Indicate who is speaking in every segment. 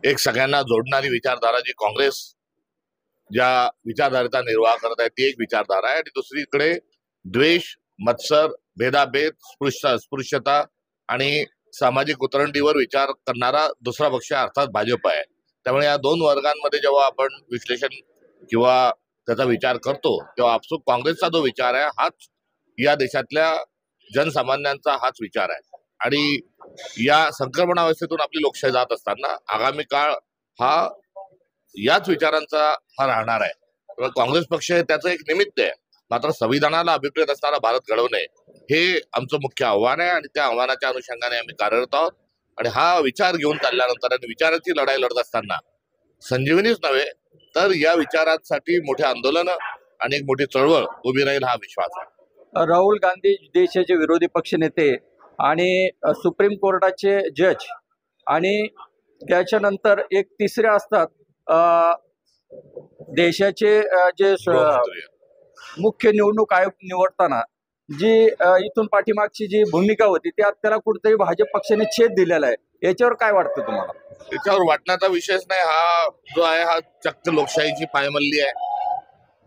Speaker 1: एक सगळ्यांना जोडणारी विचारधारा जी काँग्रेस ज्या विचारधारेचा निर्वाह करत आहे ती एक विचारधारा आहे, आणि दुसरीकडे द्वेष, मत्सर, भेदाभेद, स्पृश्यता आणि सामाजिक उतरंडीवर विचार करणारा दुसरा पक्ष अर्थात भाजप आहे. त्यामुळे या दोन वर्गांमध्ये जेव्हा आपण विश्लेषण किंवा त्याचा विचार करतो तेव्हा आपसूक काँग्रेसचा जो विचार आहे हाच या देशातल्या जनसामान्यांचा हाच विचार आहे. आणि या संक्रमणावस्थेतून आपली लोकशाही जात असताना आगामी काळ हा याच विचारांचा हा राहणार आहे. काँग्रेस पक्ष त्याचं एक निमित्त आहे, मात्र संविधानाला अभिप्रेत असणारा भारत घडवणे हे आमचं मुख्य आव्हान आहे, आणि त्या आव्हानाच्या अनुषंगाने आम्ही कार्यरत आहोत. आणि हा विचार घेऊन चालल्यानंतर आणि विचाराची लढाई लढत असताना संजीवनीच नव्हे तर या विचारांसाठी मोठे आंदोलन आणि एक मोठी चळवळ उभी राहील हा विश्वास आहे.
Speaker 2: राहुल गांधी देशाचे विरोधी पक्षनेते आणि सुप्रीम कोर्टाचे जज, आणि त्याच्यानंतर एक तिसरे असतात देशाचे जे मुख्य निवडणूक आयोग निवडताना जी इथून पाठीमागची जी भूमिका होती त्याला कुठेतरी भाजप पक्षाने छेद दिलेला आहे. याच्यावर काय वाटतं तुम्हाला?
Speaker 1: याच्यावर वाटण्याचा विषयच नाही. हा जो आहे हा चक्क लोकशाहीची पायमल्ली आहे.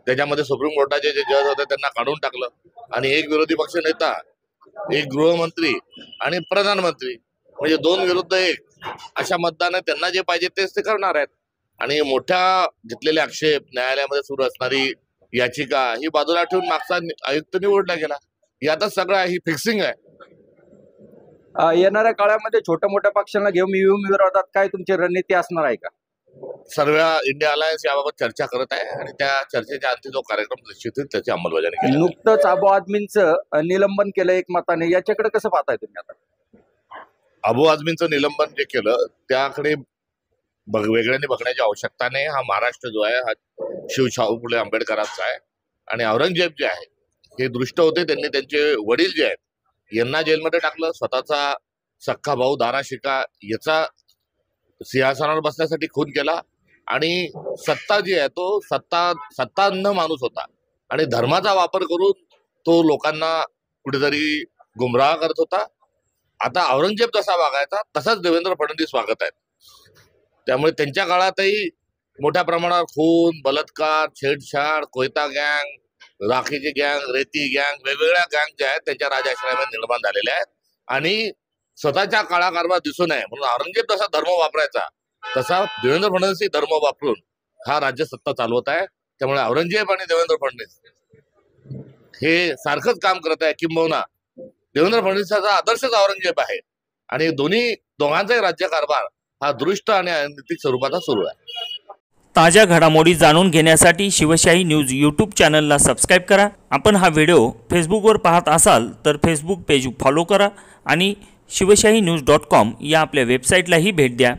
Speaker 1: त्याच्यामध्ये सुप्रीम कोर्टाचे जे जज होते त्यांना काढून टाकलं, आणि एक विरोधी पक्ष नेता, एक गृहमंत्री आणि प्रधानमंत्री म्हणजे दोन विरुद्ध एक अशा मतदान त्यांना जे पाहिजे तेच ते करणार आहेत. आणि मोठ्या घेतलेले आक्षेप, न्यायालयामध्ये सुरू असणारी याचिका ही बाजूला ठेवून मागचा आयुक्त निवडला गेला. यातच सगळं ही फिक्सिंग आहे.
Speaker 2: येणाऱ्या काळामध्ये छोट्या मोठ्या पक्षांना घेऊन ईव्हीएम विरोधात काय तुमची रणनीती असणार आहे का?
Speaker 1: सर्व इंडिया अलायन्स याबाबत चर्चा करत आहे, आणि त्या चर्चेच्या अंती जो कार्यक्रम निश्चित होईल त्याची अंमलबजावणी केली.
Speaker 2: नुकतंच अबू आझमींचं निलंबन केलं एक मताने, याच्याकडे कसं पाहताय तुम्ही आता?
Speaker 1: अबू आझमींचं निलंबन जे केलं त्याकडे वेगळ्याने बघण्याची आवश्यकता नाही. हा महाराष्ट्र जो आहे हा शिवशाहू फुले आंबेडकरांचा आहे, आणि औरंगजेब जे आहे हे दृष्ट होते. त्यांनी त्यांचे वडील जे आहेत यांना जेलमध्ये टाकलं, स्वतःचा सख्खा भाऊ दारा शिका याचा सिंहासनावर बसण्यासाठी खून केला, आणि सत्ता जी आहे तो सत्तांध माणूस होता, आणि धर्माचा वापर करून तो लोकांना कुठेतरी गुमराह करत होता. आता औरंगजेब जसा वागायचा तसाच देवेंद्र फडणवीस वागत आहेत. त्यामुळे त्यांच्या काळातही मोठ्या प्रमाणावर खून, बलात्कार, छेडछाड, कोयता गँग, राखीची गँग, रेती गँग, वेगवेगळ्या गँग ज्या आहेत त्यांच्या राजआश्रयामध्ये निर्माण झालेल्या आहेत. आणि स्वतःच्या काळाकारभार दिसू नये म्हणून औरंगजेब जसा धर्म वापरायचा तसा देवेंद्र फडणवीस धर्म वापरून हा राज्य सत्ता चालवत आहे. त्यामुळे औरंगजेब आणि देवेंद्र फडणवीस हे सारखंच काम करत आहे. किंबहुना देवेंद्र फडणवीसाचा आदर्शच औरंगजेब आहे, आणि दोघांचाही राज्यकारभार हा दृष्ट आणि अनैतिक स्वरूपाचा सुरू आहे.
Speaker 3: ताज्या घडामोडी जाणून घेण्यासाठी शिवशाही न्यूज यूट्यूब चॅनलला सबस्क्राईब करा. आपण हा व्हिडिओ फेसबुकवर पाहत असाल तर फेसबुक पेज फॉलो करा, आणि शिवशाही न्यूज.com या आपल्या वेबसाईटलाही भेट द्या.